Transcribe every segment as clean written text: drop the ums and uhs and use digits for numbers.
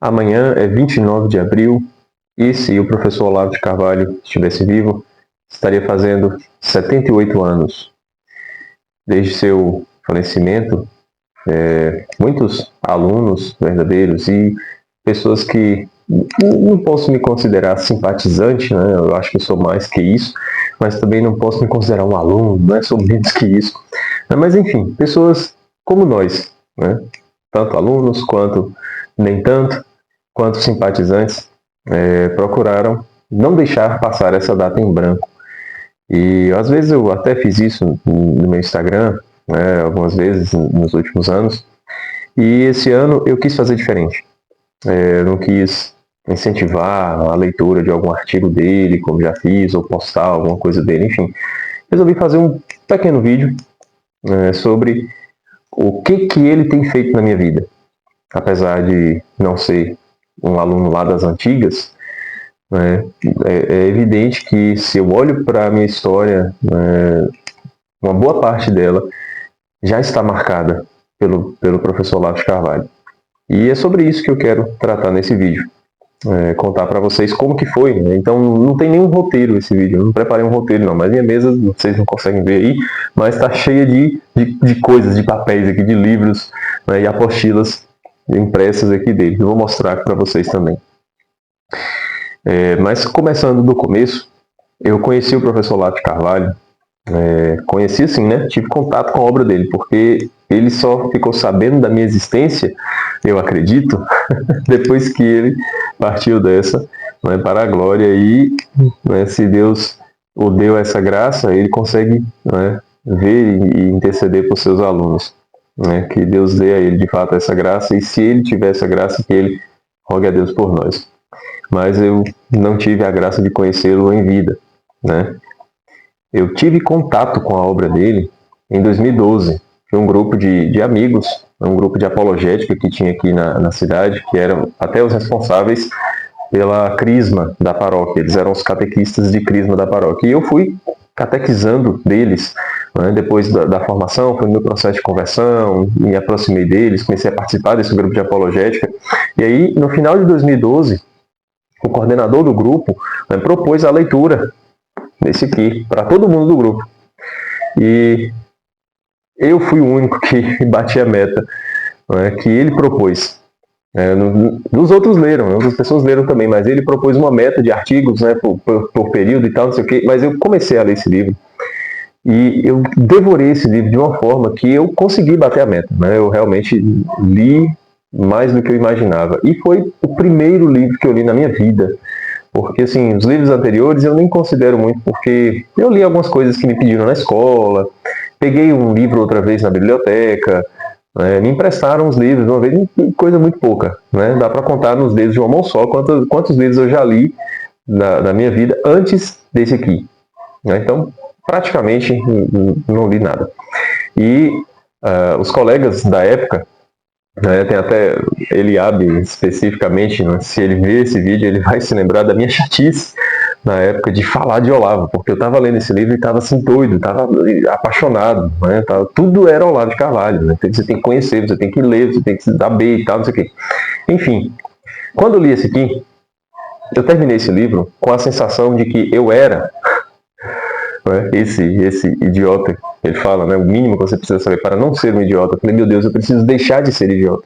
Amanhã é 29 de abril e se o professor Olavo de Carvalho estivesse vivo, estaria fazendo 78 anos. Desde seu falecimento, muitos alunos verdadeiros e pessoas que não posso me considerar simpatizante, né? Eu acho que eu sou mais que isso, mas também não posso me considerar um aluno, né? Sou menos que isso. Mas enfim, pessoas como nós, né? Tanto alunos quanto nem tanto, quanto simpatizantes, procuraram não deixar passar essa data em branco. E às vezes eu até fiz isso no meu Instagram, né, algumas vezes nos últimos anos, e esse ano eu quis fazer diferente. Eu não quis incentivar a leitura de algum artigo dele, como já fiz, ou postar alguma coisa dele, enfim. Resolvi fazer um pequeno vídeo sobre o que ele tem feito na minha vida. Apesar de não ser um aluno lá das antigas, né, é evidente que se eu olho para a minha história, uma boa parte dela já está marcada pelo professor Olavo de Carvalho. E é sobre isso que eu quero tratar nesse vídeo. Contar para vocês como que foi, né? Então não tem nenhum roteiro esse vídeo, eu não preparei um roteiro não, mas minha mesa, vocês não conseguem ver aí, mas está cheia de coisas, de papéis aqui, de livros, né, e apostilas impressas aqui dele. Eu vou mostrar para vocês também. Mas começando do começo, eu conheci o professor Olavo de Carvalho, conheci assim, né? Tive contato com a obra dele, porque ele só ficou sabendo da minha existência, eu acredito, depois que ele partiu dessa, né, para a glória. E, né, se Deus o deu essa graça, ele consegue, né, ver e interceder por seus alunos. Né, que Deus dê a ele de fato essa graça, e se ele tiver essa graça, que ele rogue a Deus por nós. Mas eu não tive a graça de conhecê-lo em vida, né? Eu tive contato com a obra dele em 2012, de um grupo de amigos, um grupo de apologética que tinha aqui na cidade, que eram até os responsáveis pela crisma da paróquia. Eles eram os catequistas de crisma da paróquia. E eu fui catequizando deles, né? Depois da formação, foi no meu processo de conversão, me aproximei deles, comecei a participar desse grupo de apologética. E aí, no final de 2012, o coordenador do grupo, né, propôs a leitura desse aqui, para todo mundo do grupo. E eu fui o único que bati a meta, né, que ele propôs. Os outros leram, outras pessoas leram também, mas ele propôs uma meta de artigos, né, por período e tal, não sei o quê. Mas eu comecei a ler esse livro e eu devorei esse livro de uma forma que eu consegui bater a meta. Né? Eu realmente li mais do que eu imaginava. E foi o primeiro livro que eu li na minha vida. Porque, assim, os livros anteriores eu nem considero muito, porque eu li algumas coisas que me pediram na escola, peguei um livro outra vez na biblioteca, né, me emprestaram os livros uma vez, coisa muito pouca, né? Dá para contar nos dedos de uma mão só quantos livros eu já li na minha vida antes desse aqui. Né? Então, praticamente não li nada. E os colegas da época, tem até Eliabe especificamente, né? Se ele ver esse vídeo, ele vai se lembrar da minha chatice na época de falar de Olavo, porque eu estava lendo esse livro e estava assim doido, estava apaixonado, né? Tudo era Olavo de Carvalho, né? Você tem que conhecer, você tem que ler, você tem que dar B e tal, não sei o quê. Enfim, quando eu li esse aqui, eu terminei esse livro com a sensação de que eu era, né, esse idiota. Ele fala, né, o mínimo que você precisa saber para não ser um idiota. Eu falei, meu Deus, eu preciso deixar de ser idiota.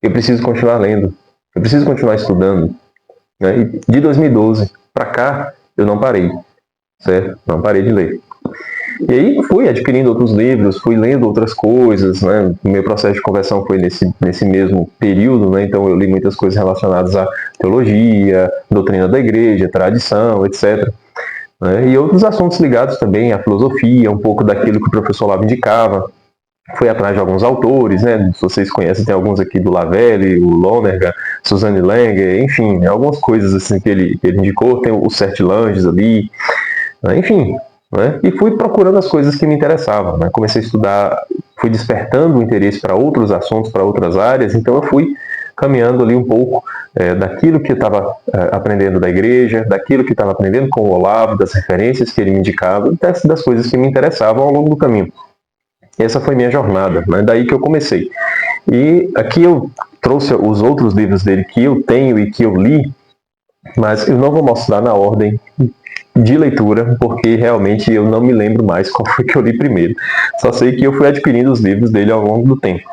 Eu preciso continuar lendo. Eu preciso continuar estudando. Né? E de 2012 para cá, eu não parei. Certo? Não parei de ler. E aí fui adquirindo outros livros, fui lendo outras coisas, né? O meu processo de conversão foi nesse mesmo período, né? Então eu li muitas coisas relacionadas à teologia, doutrina da igreja, tradição, etc. Né? E outros assuntos ligados também à filosofia, um pouco daquilo que o professor Olavo indicava. Fui atrás de alguns autores, né? Se vocês conhecem, tem alguns aqui do Lavelli, o Lonergan, Suzanne Langer, enfim, algumas coisas assim que ele indicou. Tem o Sert Langes ali, né? Enfim. Né? E fui procurando as coisas que me interessavam. Né? Comecei a estudar, fui despertando o interesse para outros assuntos, para outras áreas, então eu fui caminhando ali um pouco daquilo que eu estava aprendendo da igreja, daquilo que estava aprendendo com o Olavo, das referências que ele me indicava, e das coisas que me interessavam ao longo do caminho. Essa foi minha jornada, né? Daí que eu comecei. E aqui eu trouxe os outros livros dele que eu tenho e que eu li, mas eu não vou mostrar na ordem de leitura, porque realmente eu não me lembro mais qual foi que eu li primeiro. Só sei que eu fui adquirindo os livros dele ao longo do tempo.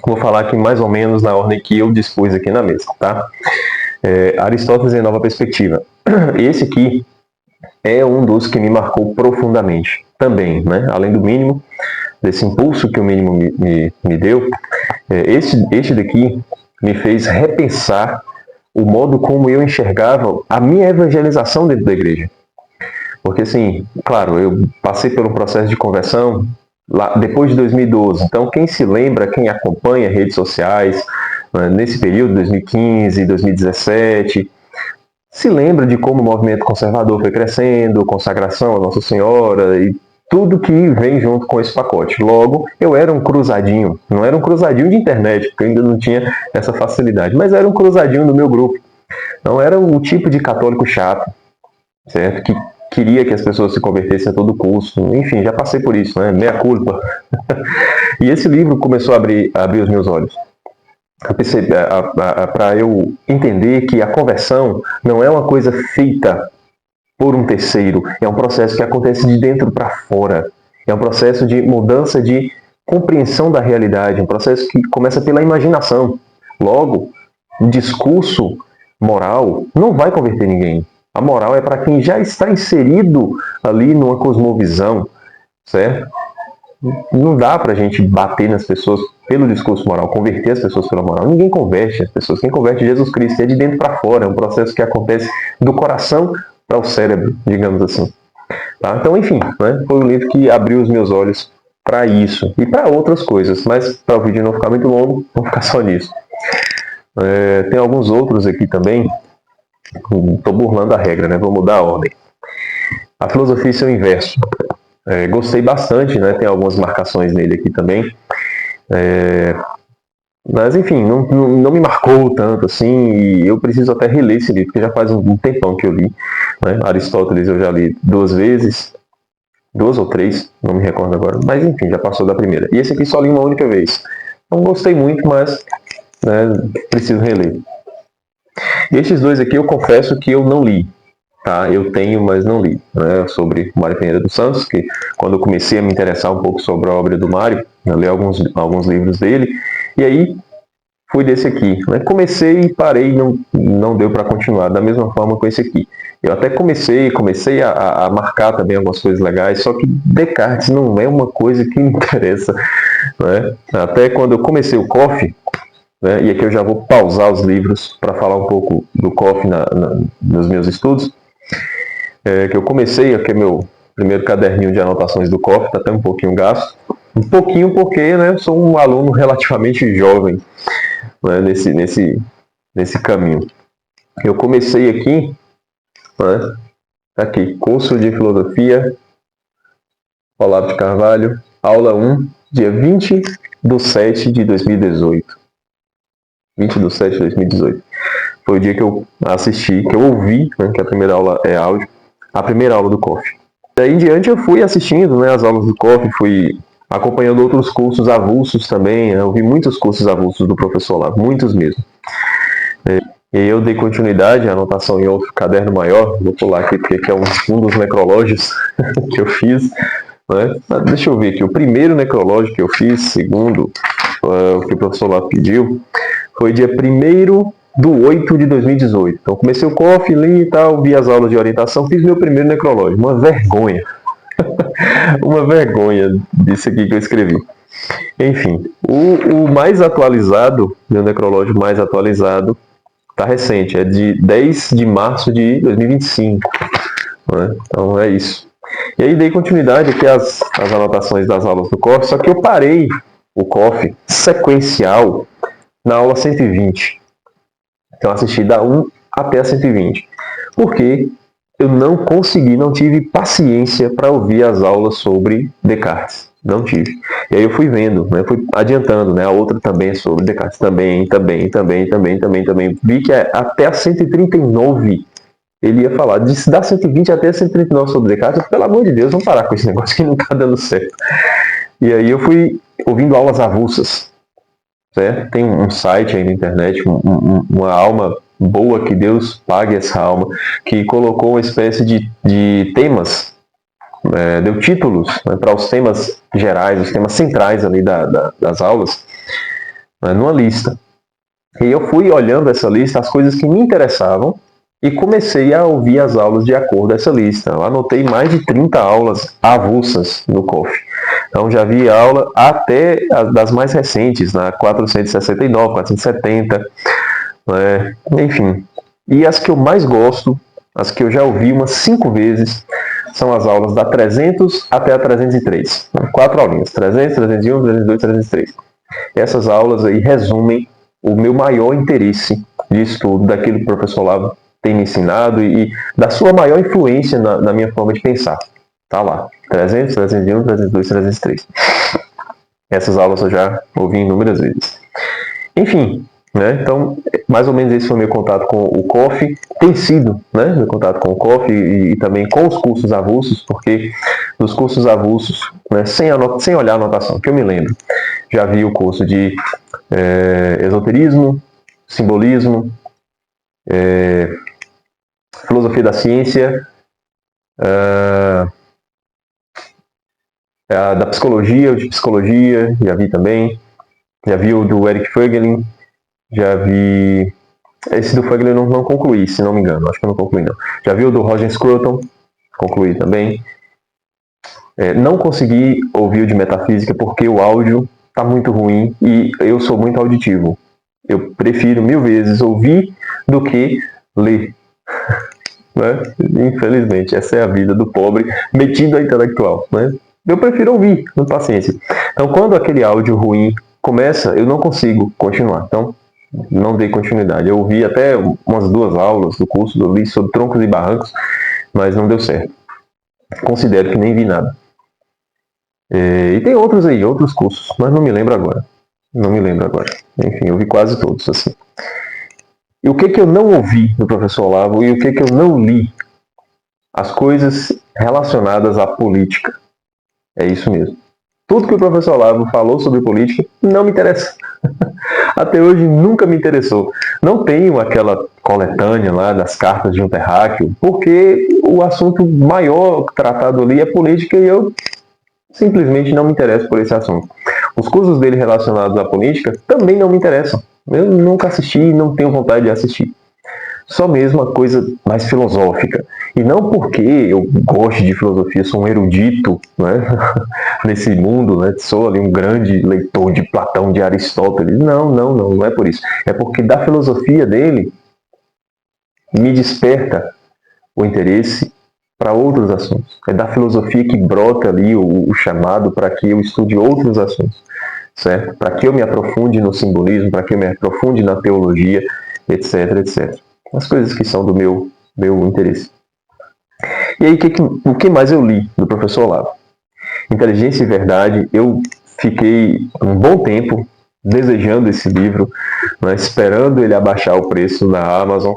Vou falar aqui mais ou menos na ordem que eu dispus aqui na mesa, tá? Aristóteles em Nova Perspectiva. Esse aqui é um dos que me marcou profundamente também, né? Além do mínimo, desse impulso que o mínimo me deu, este daqui me fez repensar o modo como eu enxergava a minha evangelização dentro da igreja. Porque, assim, claro, eu passei pelo processo de conversão lá depois de 2012. Então, quem se lembra, quem acompanha redes sociais, né, nesse período, 2015, 2017, se lembra de como o movimento conservador foi crescendo, consagração a Nossa Senhora e tudo que vem junto com esse pacote. Logo, eu era um cruzadinho. Não era um cruzadinho de internet, porque eu ainda não tinha essa facilidade, mas era um cruzadinho do meu grupo. Não era o tipo de católico chato, certo? Que queria que as pessoas se convertessem a todo custo. Enfim, já passei por isso, né? Meia culpa. E esse livro começou a abrir os meus olhos. Para eu entender que a conversão não é uma coisa feita por um terceiro, é um processo que acontece de dentro para fora, é um processo de mudança de compreensão da realidade, um processo que começa pela imaginação. Logo, um discurso moral não vai converter ninguém. A moral é para quem já está inserido ali numa cosmovisão, certo? Não dá para a gente bater nas pessoas pelo discurso moral, converter as pessoas pela moral. Ninguém converte as pessoas. Quem converte é Jesus Cristo, é de dentro para fora. É um processo que acontece do coração para o cérebro, digamos assim. Tá? Então, enfim, né? Foi um livro que abriu os meus olhos para isso e para outras coisas. Mas para o vídeo não ficar muito longo, vamos ficar só nisso. Tem alguns outros aqui também. Estou burlando a regra, né? Vou mudar a ordem. A filosofia e seu inverso. Gostei bastante, né? Tem algumas marcações nele aqui também. Mas, enfim, não me marcou tanto assim, e eu preciso até reler esse livro, porque já faz um tempão que eu li. Né? Aristóteles eu já li 2 vezes, 2 ou 3, não me recordo agora, mas enfim, já passou da primeira. E esse aqui só li uma única vez. Não gostei muito, mas né, preciso reler. E esses dois aqui eu confesso que eu não li. Tá, eu tenho, mas não li, né, sobre Mário Ferreira dos Santos, que quando eu comecei a me interessar um pouco sobre a obra do Mário, eu li alguns livros dele, e aí fui desse aqui. Né? Comecei e parei, não deu para continuar, da mesma forma com esse aqui. Eu até comecei a marcar também algumas coisas legais, só que Descartes não é uma coisa que me interessa. Né? Até quando eu comecei o COF, né, e aqui eu já vou pausar os livros para falar um pouco do COF nos meus estudos, que eu comecei, aqui é meu primeiro caderninho de anotações do COF, está até um pouquinho gasto. Um pouquinho porque, né, eu sou um aluno relativamente jovem, né, nesse caminho. Eu comecei aqui, né, aqui, curso de filosofia, Olavo de Carvalho, aula 1, dia 20/7/2018. 20/7/2018. Foi o dia que eu assisti, que eu ouvi, né, que a primeira aula é áudio, a primeira aula do COF. Daí em diante eu fui assistindo, né, as aulas do COF, fui acompanhando outros cursos avulsos também. Eu vi muitos cursos avulsos do professor Olavo, muitos mesmo. E aí eu dei continuidade à anotação em outro caderno maior, vou pular aqui porque é um dos necrológios que eu fiz. Né? Deixa eu ver aqui, o primeiro necrológio que eu fiz, segundo o que o professor Olavo pediu, foi dia 1/8/2018. Então comecei o COF, li e tal, vi as aulas de orientação, fiz meu primeiro necrológio. Uma vergonha. Uma vergonha disso aqui que eu escrevi. Enfim, o mais atualizado, meu necrológio mais atualizado, está recente, é de 10 de março de 2025. Né? Então é isso. E aí dei continuidade aqui às anotações das aulas do COF, só que eu parei o COF sequencial na aula 120. Então assisti da 1 até a 120. Porque eu não tive paciência para ouvir as aulas sobre Descartes. Não tive. E aí eu fui vendo, né? Fui adiantando, né? A outra também é sobre Descartes. Também. Vi que até a 139 ele ia falar. Da 120 até a 139 sobre Descartes. Pelo amor de Deus, vamos parar com esse negócio que não está dando certo. E aí eu fui ouvindo aulas avulsas. certo? Tem um site aí na internet, uma alma boa, que Deus pague essa alma, que colocou uma espécie de temas, deu títulos, né, para os temas gerais, os temas centrais ali das aulas, né, numa lista. E eu fui olhando essa lista, as coisas que me interessavam, e comecei a ouvir as aulas de acordo com essa lista. Eu anotei mais de 30 aulas avulsas no COF. Então já vi aula até das mais recentes, na 469, 470, né? Enfim. E as que eu mais gosto, as que eu já ouvi umas 5 vezes, são as aulas da 300 até a 303. 4 aulinhas, 300, 301, 302, 303. Essas aulas aí resumem o meu maior interesse de estudo, daquilo que o professor Olavo tem me ensinado e da sua maior influência na minha forma de pensar. Tá lá, 300, 301, 302, 303. Essas aulas eu já ouvi inúmeras vezes. Enfim, né? Então, mais ou menos esse foi o meu contato com o COF. Tem sido, né, meu contato com o COF e também com os cursos avulsos, porque nos cursos avulsos, né, sem olhar a anotação, que eu me lembro, já vi o curso de esoterismo, simbolismo, filosofia da ciência, da psicologia, o de psicologia, já vi também. Já vi o do Eric Fögelin, já vi... Esse do Fögelin eu não concluí, se não me engano, acho que eu não concluí não. Já vi o do Roger Scruton, concluí também. Não consegui ouvir o de metafísica porque o áudio está muito ruim e eu sou muito auditivo. Eu prefiro 1000 vezes ouvir do que ler. Né? Infelizmente, essa é a vida do pobre metido a intelectual. Né? Eu prefiro ouvir, com paciência. Então, quando aquele áudio ruim começa, eu não consigo continuar. Então, não dei continuidade. Eu ouvi até umas 2 aulas do curso, eu li sobre troncos e barrancos, mas não deu certo. Considero que nem vi nada. E tem outros aí, outros cursos, mas não me lembro agora. Enfim, eu vi quase todos, assim. E o que eu não ouvi do professor Olavo e o que eu não li? As coisas relacionadas à política. É isso mesmo. Tudo que o professor Olavo falou sobre política não me interessa. Até hoje nunca me interessou. Não tenho aquela coletânea lá das cartas de um terráqueo, porque o assunto maior tratado ali é política e eu simplesmente não me interesso por esse assunto. Os cursos dele relacionados à política também não me interessam. Eu nunca assisti e não tenho vontade de assistir. Só mesmo uma coisa mais filosófica. E não porque eu gosto de filosofia, sou um erudito, né, nesse mundo, né, sou ali um grande leitor de Platão, de Aristóteles. Não é por isso. É porque da filosofia dele me desperta o interesse para outros assuntos. É da filosofia que brota ali o chamado para que eu estude outros assuntos, certo? Para que eu me aprofunde no simbolismo, para que eu me aprofunde na teologia, etc, etc. As coisas que são do meu interesse. E aí, o que mais eu li do professor Olavo? Inteligência e Verdade. Eu fiquei um bom tempo desejando esse livro, né, esperando ele abaixar o preço na Amazon,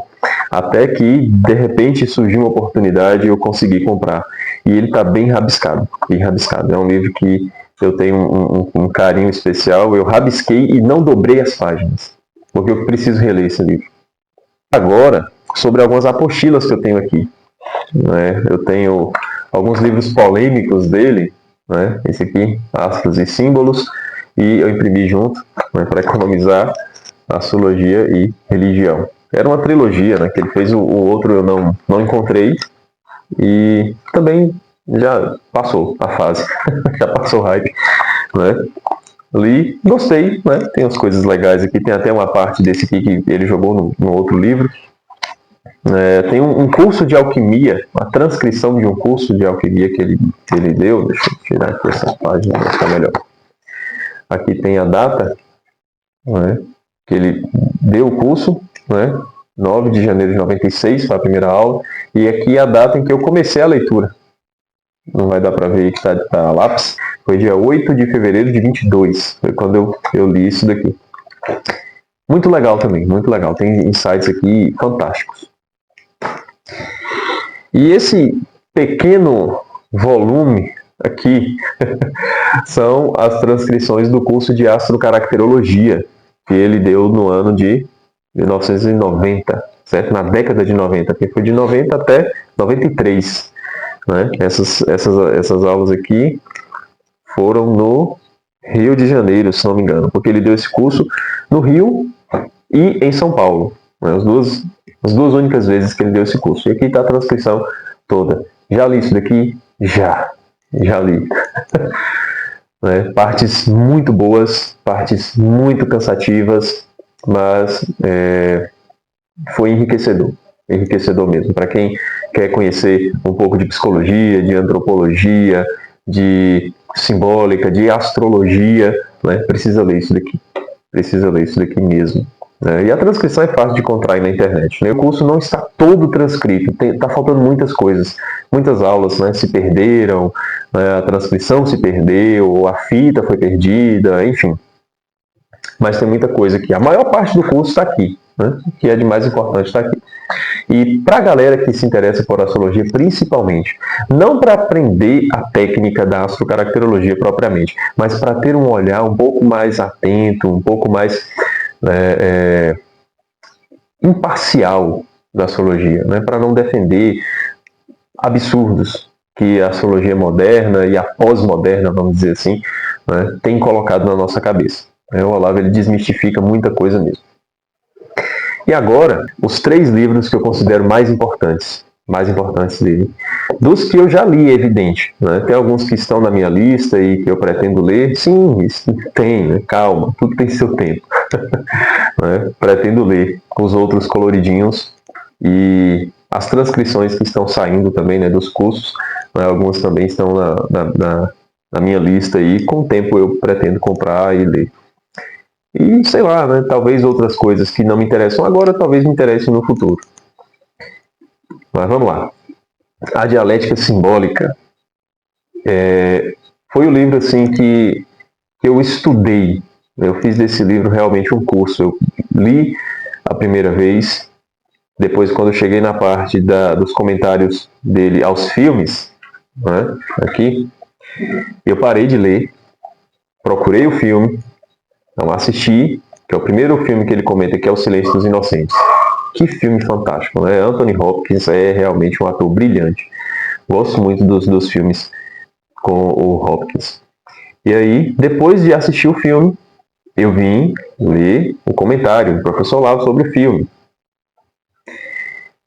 até que, de repente, surgiu uma oportunidade e eu consegui comprar. E ele está bem rabiscado, bem rabiscado. É um livro que eu tenho um carinho especial. Eu rabisquei e não dobrei as páginas, porque eu preciso reler esse livro. Agora, sobre algumas apostilas que eu tenho aqui. Né? Eu tenho alguns livros polêmicos dele, né? Esse aqui, Astros e Símbolos, e eu imprimi junto, né, para economizar, Astrologia e Religião. Era uma trilogia, né, que ele fez, o outro eu não encontrei, e também já passou a fase, já passou o hype, né? Li, gostei, né? Tem umas coisas legais aqui, tem até uma parte desse aqui que ele jogou no outro livro. Tem um curso de alquimia, a transcrição de um curso de alquimia que ele deu. Deixa eu tirar aqui essa página para ficar melhor. Aqui tem a data, né, que ele deu o curso, né, 9 de janeiro de 96, foi a primeira aula, e aqui a data em que eu comecei a leitura. Não vai dar para ver que está lápis. Foi dia 8 de fevereiro de 22, foi quando eu li isso daqui. Muito legal também, muito legal. Tem insights aqui fantásticos. E esse pequeno volume aqui são as transcrições do curso de Astrocaracterologia, que ele deu no ano de 1990, certo? Na década de 90, que foi de 90 até 93. Né? Essas aulas aqui foram no Rio de Janeiro, se não me engano, porque ele deu esse curso no Rio e em São Paulo. Né? As duas únicas vezes que ele deu esse curso. E aqui está a transcrição toda. Já li isso daqui? Já li. Né? Partes muito boas, partes muito cansativas, mas foi enriquecedor mesmo. Para quem quer conhecer um pouco de psicologia, de antropologia, de simbólica, de astrologia, né? Precisa ler isso daqui mesmo. E a transcrição é fácil de encontrar aí na internet. Né? O curso não está todo transcrito, está faltando muitas coisas. Muitas aulas, né, se perderam, a transcrição se perdeu, a fita foi perdida, enfim. Mas tem muita coisa aqui. A maior parte do curso está aqui, né, que é de mais importante está aqui. E para a galera que se interessa por astrologia, principalmente, não para aprender a técnica da astrocaracterologia propriamente, mas para ter um olhar um pouco mais atento, um pouco mais imparcial da astrologia, né? Para não defender absurdos que a astrologia moderna e a pós-moderna, vamos dizer assim, né, tem colocado na nossa cabeça. O Olavo ele desmistifica muita coisa mesmo. E agora, os 3 livros que eu considero mais importantes dele. Dos que eu já li, é evidente. Né? Tem alguns que estão na minha lista e que eu pretendo ler. Sim, tem, né? Calma, tudo tem seu tempo. Né? Pretendo ler os outros coloridinhos e as transcrições que estão saindo também, né, dos cursos. Né? Algumas também estão na minha lista e com o tempo eu pretendo comprar e ler. E sei lá, né, talvez outras coisas que não me interessam agora, talvez me interessem no futuro. Mas vamos lá. A Dialética Simbólica foi o livro assim que eu estudei. Eu fiz desse livro realmente um curso. Eu li a primeira vez, depois quando eu cheguei na parte dos comentários dele aos filmes, né, aqui, eu parei de ler, procurei o filme, não assisti, que é o primeiro filme que ele comenta, que é O Silêncio dos Inocentes. Que filme fantástico, né? Anthony Hopkins é realmente um ator brilhante. Gosto muito dos filmes com o Hopkins. E aí, depois de assistir o filme, eu vim ler o comentário do professor Olavo sobre o filme.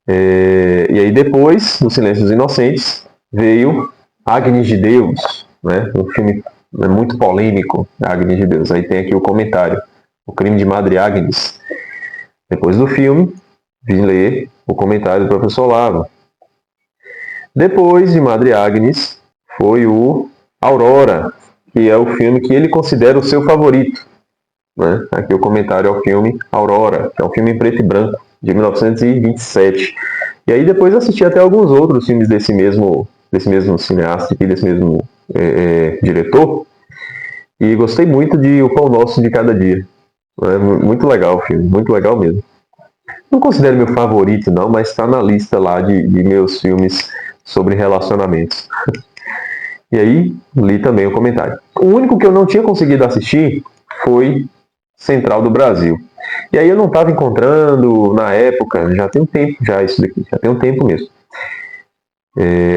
E aí depois, no Silêncio dos Inocentes, veio Agnes de Deus, né? Um filme muito polêmico, Agnes de Deus. Aí tem aqui o comentário, O Crime de Madre Agnes. Depois do filme, vim ler o comentário do professor Olavo. Depois de Madre Agnes, foi o Aurora, que é o filme que ele considera o seu favorito. Né? Aqui o comentário ao filme Aurora, que é um filme em preto e branco, de 1927. E aí depois assisti até alguns outros filmes desse mesmo cineasta aqui, desse mesmo diretor, e gostei muito de O Pão Nosso de Cada Dia. Muito legal o filme, muito legal mesmo. Não considero meu favorito não, mas está na lista lá de meus filmes sobre relacionamentos. E aí, li também o comentário. O único que eu não tinha conseguido assistir foi Central do Brasil. E aí eu não estava encontrando na época, já tem um tempo já isso daqui, já tem um tempo mesmo.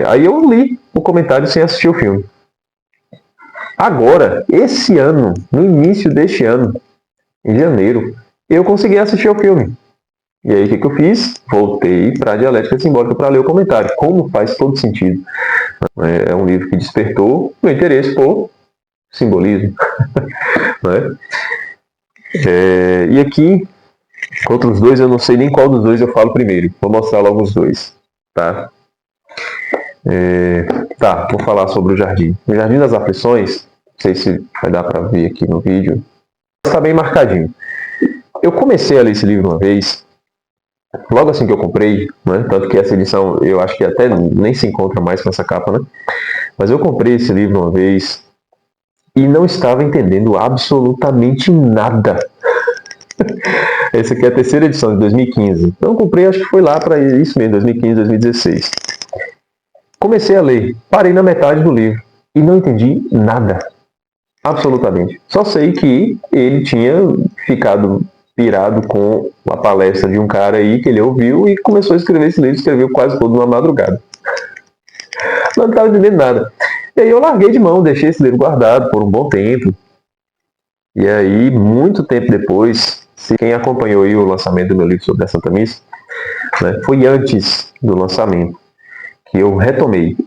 Aí eu li o comentário sem assistir o filme. Agora, esse ano, no início deste ano, em janeiro, eu consegui assistir ao filme. E aí o que eu fiz? Voltei para a Dialética Simbólica para ler o comentário. Como faz todo sentido. É um livro que despertou meu interesse por simbolismo. Né? E aqui, outros dois, eu não sei nem qual dos dois eu falo primeiro. Vou mostrar logo os dois. Tá? Vou falar sobre o Jardim. O Jardim das Aflições, não sei se vai dar para ver aqui no vídeo, está bem marcadinho. Eu comecei a ler esse livro uma vez, logo assim que eu comprei, né? Tanto que essa edição eu acho que até nem se encontra mais com essa capa, né? Mas eu comprei esse livro uma vez e não estava entendendo absolutamente nada. Essa aqui é a terceira edição, de 2015. Então eu comprei, acho que foi lá para isso mesmo, 2015, 2016. Comecei a ler, parei na metade do livro e não entendi nada. Absolutamente. Só sei que ele tinha ficado pirado com a palestra de um cara aí que ele ouviu e começou a escrever esse livro, escreveu quase todo numa madrugada. Não estava entendendo nada. E aí eu larguei de mão, deixei esse livro guardado por um bom tempo. E aí, muito tempo depois, quem acompanhou aí o lançamento do meu livro sobre a Santa Missa, né, foi antes do lançamento que eu retomei.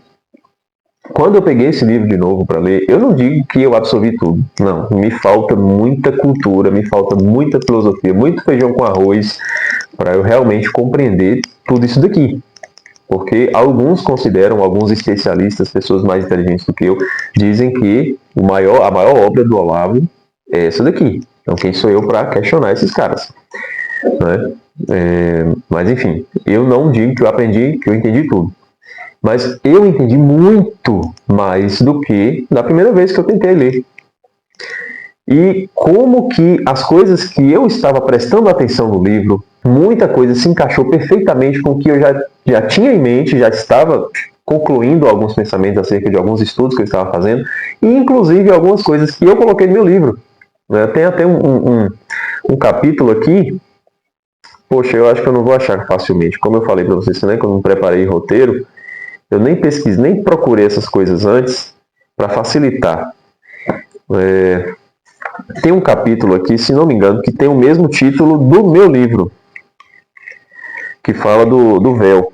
Quando eu peguei esse livro de novo para ler, eu não digo que eu absorvi tudo. Não, me falta muita cultura, me falta muita filosofia, muito feijão com arroz para eu realmente compreender tudo isso daqui. Porque alguns consideram, alguns especialistas, pessoas mais inteligentes do que eu, dizem que a maior obra do Olavo é essa daqui. Então quem sou eu para questionar esses caras? Né? Mas enfim, eu não digo que eu aprendi, que eu entendi tudo. Mas eu entendi muito mais do que da primeira vez que eu tentei ler. E como que as coisas que eu estava prestando atenção no livro, muita coisa se encaixou perfeitamente com o que eu já tinha em mente, já estava concluindo alguns pensamentos acerca de alguns estudos que eu estava fazendo, e inclusive algumas coisas que eu coloquei no meu livro. Tem até um capítulo aqui, poxa, eu acho que eu não vou achar facilmente. Como eu falei para vocês, né, quando eu não preparei roteiro, eu nem pesquisei, nem procurei essas coisas antes para facilitar. Tem um capítulo aqui, se não me engano, que tem o mesmo título do meu livro, que fala do véu.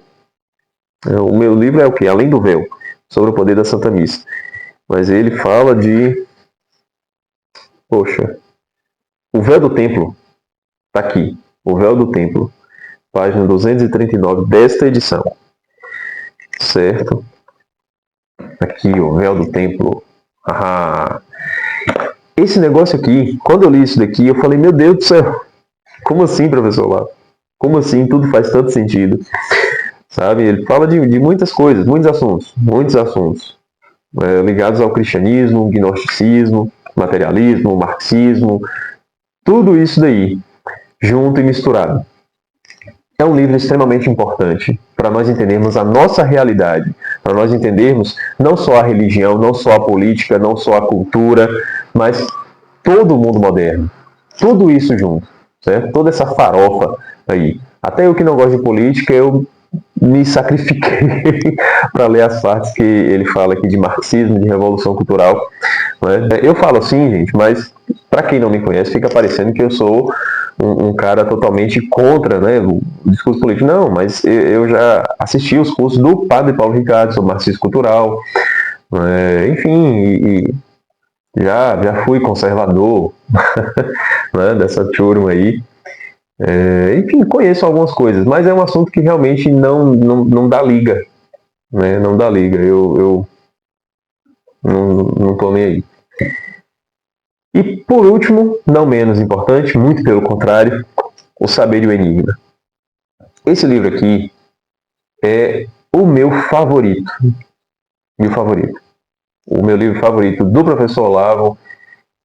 O meu livro é o quê? Além do véu, sobre o poder da Santa Missa. Mas ele fala de... Poxa, o véu do templo. Está aqui, o véu do templo. Página 239 desta edição. Certo? Aqui, o véu do templo. Esse negócio aqui, quando eu li isso daqui, eu falei, meu Deus do céu, como assim, professor Olavo? Como assim? Tudo faz tanto sentido. Sabe? Ele fala de muitas coisas, muitos assuntos ligados ao cristianismo, gnosticismo, materialismo, marxismo, tudo isso daí, junto e misturado. É um livro extremamente importante para nós entendermos a nossa realidade, para nós entendermos não só a religião, não só a política, não só a cultura, mas todo o mundo moderno. Tudo isso junto, certo? Toda essa farofa aí. Até eu que não gosto de política, eu me sacrifiquei para ler as partes que ele fala aqui de marxismo, de revolução cultural. Né? Eu falo assim, gente, mas para quem não me conhece, fica parecendo que eu sou um cara totalmente contra, né, o discurso político. Não, mas eu já assisti os cursos do padre Paulo Ricardo sobre marxismo cultural, enfim, já fui conservador né, dessa turma aí. Enfim, conheço algumas coisas, mas é um assunto que realmente não dá liga. Né, não dá liga, eu não tô nem aí. E por último, não menos importante, muito pelo contrário, O Saber e o Enigma. Esse livro aqui é o meu favorito. O meu livro favorito do professor Olavo.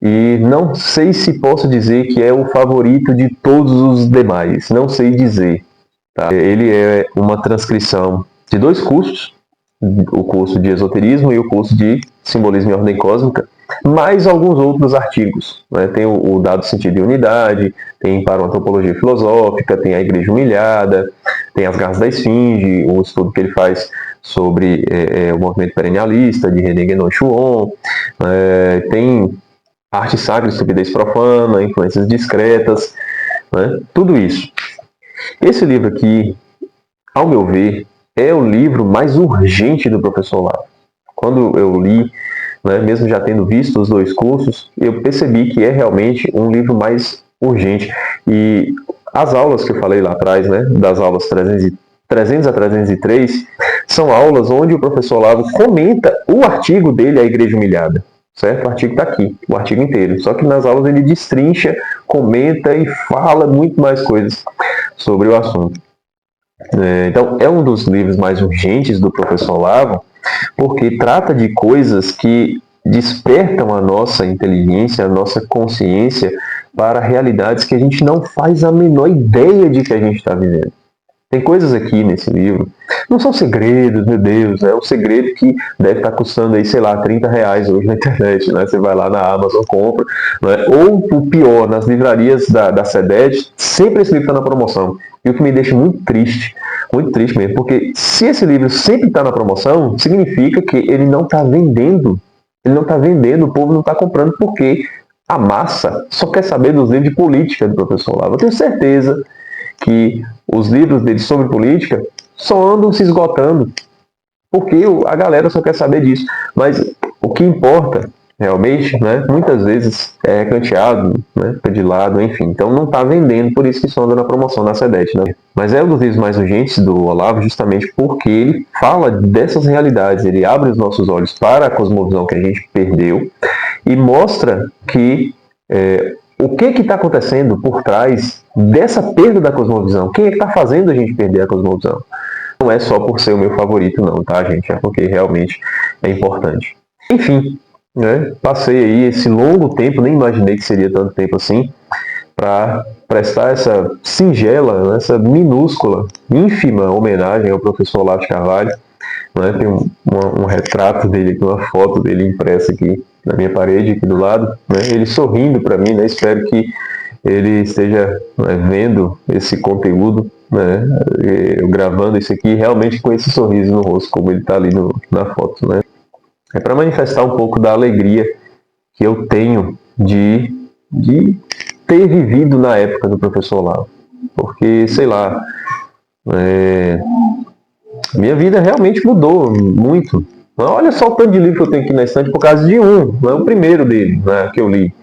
E não sei se posso dizer que é o favorito de todos os demais. Não sei dizer. Tá? Ele é uma transcrição de 2 cursos. O curso de esoterismo e o curso de simbolismo e ordem cósmica, mais alguns outros artigos. Né? Tem o Dado Sentido e Unidade, tem para uma antropologia filosófica, tem a Igreja Humilhada, tem as Garras da Esfinge, o estudo que ele faz sobre o movimento perennialista de René Guénon-Chuon, tem Arte Sacra e Estupidez Profana, Influências Discretas, né? Tudo isso. Esse livro aqui, ao meu ver, é o livro mais urgente do professor Olavo. Quando eu li, né, mesmo já tendo visto os 2 cursos, eu percebi que é realmente um livro mais urgente. E as aulas que eu falei lá atrás, né, das aulas 300 a 303, são aulas onde o professor Olavo comenta o artigo dele, A Igreja Humilhada. Certo? O artigo está aqui, o artigo inteiro. Só que nas aulas ele destrincha, comenta e fala muito mais coisas sobre o assunto. Então, é um dos livros mais urgentes do professor Olavo, porque trata de coisas que despertam a nossa inteligência, a nossa consciência para realidades que a gente não faz a menor ideia de que a gente está vivendo. Tem coisas aqui nesse livro, não são segredos, meu Deus, é um segredo que deve estar custando aí, sei lá, R$ 30 hoje na internet, né? Você vai lá na Amazon, compra, né? Ou o pior, nas livrarias da SEDET, sempre esse livro está na promoção. E o que me deixa muito triste mesmo, porque se esse livro sempre está na promoção, significa que ele não está vendendo, o povo não está comprando, porque a massa só quer saber dos livros de política do professor Olavo. Eu tenho certeza que os livros dele sobre política só andam se esgotando, porque a galera só quer saber disso. Mas o que importa, realmente, né, muitas vezes é canteado, né, de lado, enfim. Então não está vendendo, por isso que só anda na promoção na SEDET. Né? Mas é um dos livros mais urgentes do Olavo, justamente porque ele fala dessas realidades, ele abre os nossos olhos para a cosmovisão que a gente perdeu e mostra que o que está acontecendo por trás dessa perda da cosmovisão. Quem é que está fazendo a gente perder a cosmovisão? Não é só por ser o meu favorito não, tá, gente? É porque realmente é importante. Enfim, né? Passei aí esse longo tempo, nem imaginei que seria tanto tempo assim, para prestar essa singela, né, essa minúscula, ínfima homenagem ao professor Olavo de Carvalho. Né? Tem um retrato dele aqui, uma foto dele impressa aqui na minha parede, aqui do lado. Né? Ele sorrindo para mim, né? Espero que ele esteja, né, vendo esse conteúdo, né? Eu gravando isso aqui realmente com esse sorriso no rosto, como ele está ali na foto. Né? É para manifestar um pouco da alegria que eu tenho de ter vivido na época do professor Olavo. Porque, sei lá, minha vida realmente mudou muito. Olha só o tanto de livro que eu tenho aqui na estante por causa de não é o primeiro dele, né, que eu li.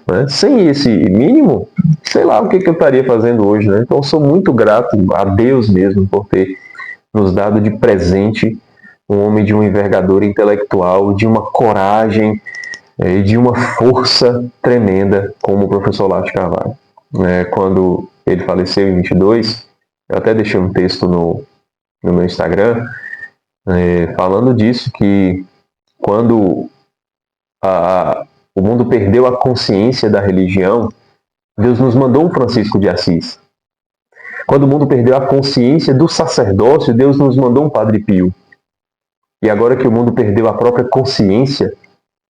Né? Sem esse mínimo, sei lá o que eu estaria fazendo hoje. Né? Então, eu sou muito grato a Deus mesmo por ter nos dado de presente um homem de uma envergadura intelectual, de uma coragem e de uma força tremenda como o professor Olavo de Carvalho. Quando ele faleceu em 22, eu até deixei um texto no meu Instagram falando disso, que quando o mundo perdeu a consciência da religião, Deus nos mandou um Francisco de Assis. Quando o mundo perdeu a consciência do sacerdócio, Deus nos mandou um Padre Pio. E agora que o mundo perdeu a própria consciência,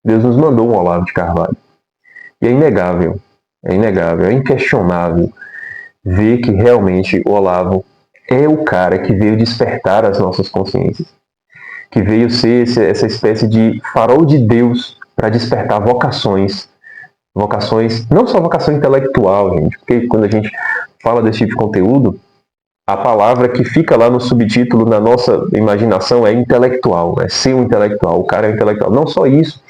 Deus nos mandou um Olavo de Carvalho. E é inegável, é inquestionável ver que realmente o Olavo é o cara que veio despertar as nossas consciências, que veio ser essa espécie de farol de Deus para despertar vocações, não só vocação intelectual, gente, porque quando a gente fala desse tipo de conteúdo, a palavra que fica lá no subtítulo na nossa imaginação é intelectual, né? Ser um intelectual, o cara é intelectual. Não só isso,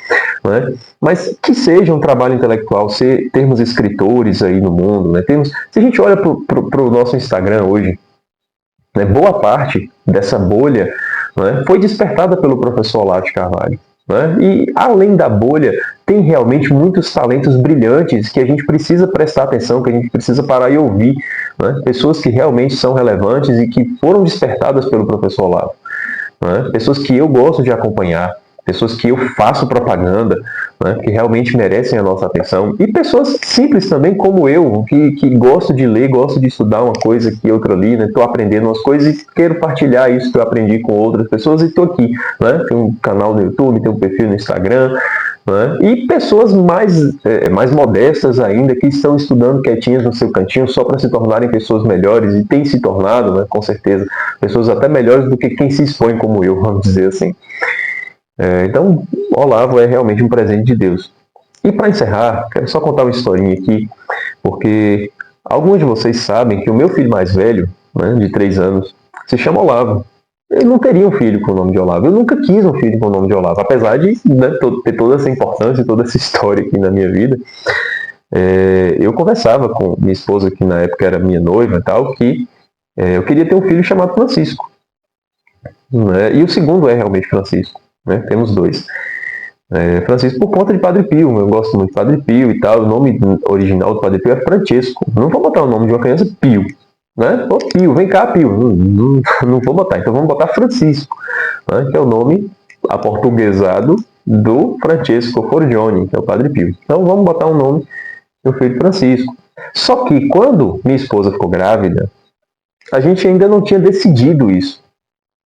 né? Mas que seja um trabalho intelectual, termos escritores aí no mundo, né? Se a gente olha para o nosso Instagram hoje, né, boa parte dessa bolha, né, foi despertada pelo professor Olavo de Carvalho. Né? E além da bolha, tem realmente muitos talentos brilhantes que a gente precisa prestar atenção, que a gente precisa parar e ouvir. Né? Pessoas que realmente são relevantes e que foram despertadas pelo professor Olavo. Né? Pessoas que eu gosto de acompanhar, pessoas que eu faço propaganda, né, que realmente merecem a nossa atenção, e pessoas simples também como eu, que gosto de ler, gosto de estudar uma coisa aqui, outra ali, né, estou aprendendo umas coisas e quero partilhar isso que eu aprendi com outras pessoas e estou aqui. Né, tem um canal no YouTube, tem um perfil no Instagram, né, e pessoas mais modestas ainda, que estão estudando quietinhas no seu cantinho só para se tornarem pessoas melhores, e têm se tornado, né, com certeza, pessoas até melhores do que quem se expõe como eu, vamos dizer assim. Então, Olavo é realmente um presente de Deus. E para encerrar, quero só contar uma historinha aqui, porque alguns de vocês sabem que o meu filho mais velho, né, de 3 anos, se chama Olavo. Eu não teria um filho com o nome de Olavo. Eu nunca quis um filho com o nome de Olavo, apesar de, né, ter toda essa importância, toda essa história aqui na minha vida. Eu conversava com minha esposa, que na época era minha noiva e tal, que eu queria ter um filho chamado Francisco. Né, e o segundo é realmente Francisco. Né? Temos 2. Francisco por conta de Padre Pio, eu gosto muito de Padre Pio e tal. O nome original do Padre Pio é Francesco. Não vou botar o nome de uma criança Pio. Né? Ô Pio, vem cá Pio. Não vou botar, então vamos botar Francisco, né? Que é o nome aportuguesado do Francesco Forgione, que é o Padre Pio. Então vamos botar um nome do filho Francisco. Só que quando minha esposa ficou grávida, a gente ainda não tinha decidido isso.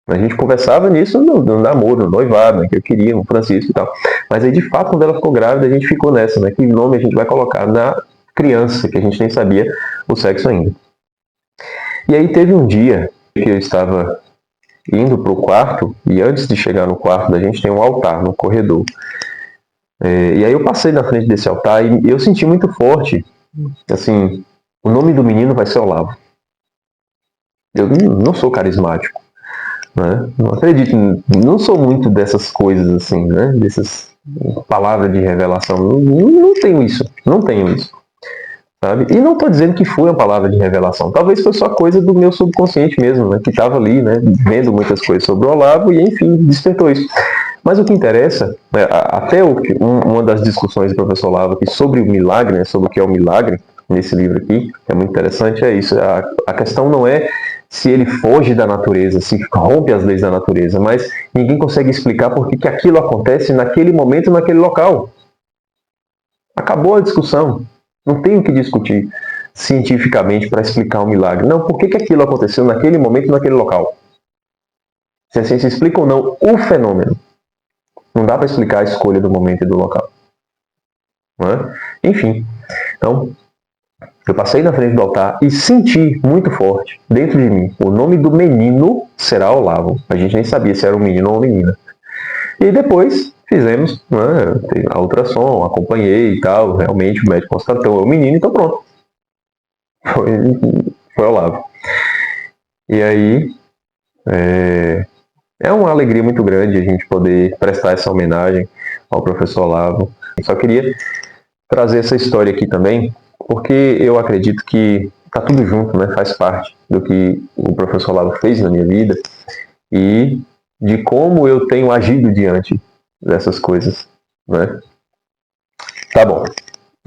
A gente conversava nisso no namoro, no noivado, né, que eu queria um Francisco e tal. Mas aí, de fato, quando ela ficou grávida, a gente ficou nessa, né? Que nome a gente vai colocar na criança, que a gente nem sabia o sexo ainda. E aí teve um dia que eu estava indo para o quarto, e antes de chegar no quarto da gente tem um altar no corredor. E aí eu passei na frente desse altar e eu senti muito forte, assim, o nome do menino vai ser Olavo. Eu não sou carismático, né? Não acredito, não sou muito dessas coisas assim, né? Dessas palavras de revelação. Não tenho isso, não tenho isso. Sabe? E não estou dizendo que foi uma palavra de revelação. Talvez foi só coisa do meu subconsciente mesmo, né? Que estava ali, né? Vendo muitas coisas sobre o Olavo e, enfim, despertou isso. Mas o que interessa, né, até uma das discussões do professor Olavo aqui sobre o milagre, né, sobre o que é o milagre, nesse livro aqui, que é muito interessante, é isso. A questão não é se ele foge da natureza, se rompe as leis da natureza, mas ninguém consegue explicar por que aquilo acontece naquele momento, naquele local. Acabou a discussão. Não tem o que discutir cientificamente para explicar o milagre. Não, por que aquilo aconteceu naquele momento, naquele local? Se a ciência explica ou não o fenômeno. Não dá para explicar a escolha do momento e do local. Não é? Enfim, então, eu passei na frente do altar e senti muito forte, dentro de mim, o nome do menino será Olavo. A gente nem sabia se era um menino ou uma menina. E depois fizemos, né, a ultrassom, acompanhei e tal. Realmente o médico constatou, é o menino, então pronto. Foi Olavo. E aí, é uma alegria muito grande a gente poder prestar essa homenagem ao professor Olavo. Só queria trazer essa história aqui também, porque eu acredito que tá tudo junto, né? Faz parte do que o professor Olavo fez na minha vida e de como eu tenho agido diante dessas coisas, né? Tá bom,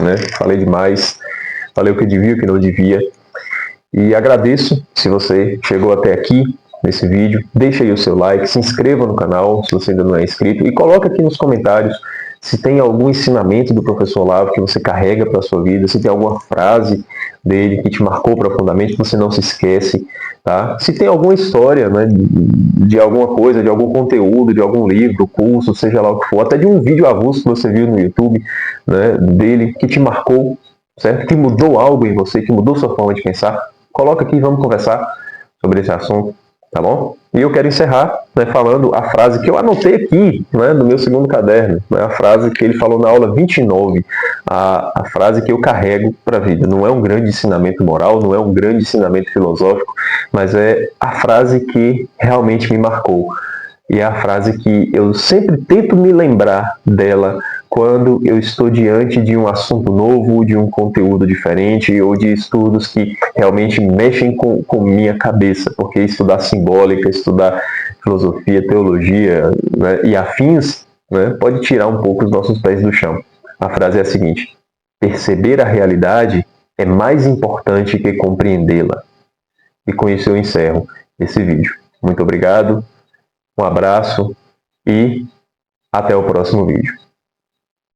né? Falei demais, falei o que devia, o que não devia. E agradeço se você chegou até aqui nesse vídeo. Deixa aí o seu like, se inscreva no canal se você ainda não é inscrito e coloca aqui nos comentários se tem algum ensinamento do professor Olavo que você carrega para a sua vida, se tem alguma frase dele que te marcou profundamente, que você não se esquece, tá? Se tem alguma história, né, de alguma coisa, de algum conteúdo, de algum livro, curso, seja lá o que for, até de um vídeo avulso que você viu no YouTube, né, dele, que te marcou, certo? Que mudou algo em você, que mudou sua forma de pensar, coloca aqui e vamos conversar sobre esse assunto, tá bom? E eu quero encerrar, né, falando a frase que eu anotei aqui, né, no meu segundo caderno, né, a frase que ele falou na aula 29, a frase que eu carrego para a vida. Não é um grande ensinamento moral, não é um grande ensinamento filosófico, mas é a frase que realmente me marcou. E é a frase que eu sempre tento me lembrar dela quando eu estou diante de um assunto novo, de um conteúdo diferente ou de estudos que realmente mexem com minha cabeça, porque estudar simbólica, estudar filosofia, teologia, né, e afins, né, pode tirar um pouco os nossos pés do chão. A frase é a seguinte: perceber a realidade é mais importante que compreendê-la. E com isso eu encerro esse vídeo. Muito obrigado, um abraço e até o próximo vídeo.